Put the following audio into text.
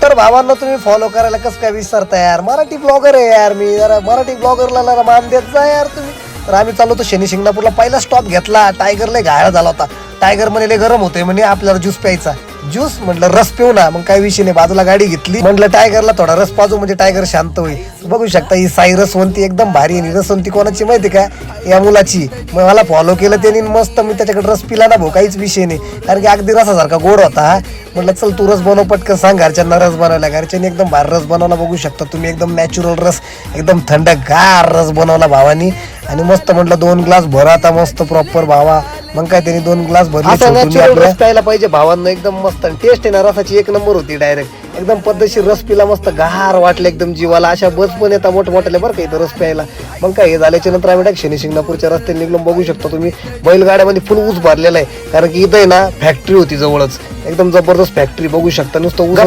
तर भावांना तुम्ही फॉलो करायला कसं काय विसरता यार, मराठी ब्लॉगर आहे यार मी, जरा मराठी ब्लॉगरला मान देत जा यार तुम्ही. तर आम्ही चाललो होतो शनी शिंगणापूरला, पहिला स्टॉप घेतला, टायगर लय घायल झाला होता. टायगर म्हणे लय गरम होतोय म्हणे, आपल्याला ज्यूस प्यायचा. ज्यूस म्हटलं रस पिऊ ना, मग काही विषय नाही, बाजूला गाडी घेतली, म्हटलं टायगरला थोडा रस पाजू म्हणजे टायगर शांत होईल. बघू शकता ही साई रसवंती एकदम भारी आहे. रसवंती कोणाची माहिती का, या मुलाची. मग मला फॉलो केलं त्यांनी, मस्त मी त्याच्याकडे रस पिला ना भाऊ, काहीच विषय नाही, कारण की अगदी रसासारखा गोड होता. म्हटलं चल तू रस बनव पटकन, सांग घरच्यांना रस बनवला. घरच्यांनी एकदम भारी रस बनवला, बघू शकता तुम्ही, एकदम नॅचरल रस, एकदम थंडगार रस बनवला भावानी. आणि मस्त म्हटलं 2 ग्लास भर आता, मस्त प्रॉपर भावा. मग काय त्यांनी 2 ग्लास भरले. रस प्यायला पाहिजे भावांना, एकदम मस्त टेस्ट आहे ना रसाची, 1 नंबर होती. डायरेक्ट एकदम पद्धतशीर रस पिला, मस्त गार वाटलं एकदम जीवाला. अशा बस पण येतात मोठमोठ्याला बरं का इथं रस प्यायला. मग काय हे झाल्याच्या नंतर आम्ही डायरेक्ट शनी शिंगणापूरच्या रस्त्याने निघलो. बघू शकता तुम्ही बैलगाड्यामध्ये फुल ऊस भरलेला आहे, कारण की इथं आहे ना फॅक्टरी होती जवळच, एकदम जबरदस्त फॅक्टरी. बघू शकता नुसतं ऊस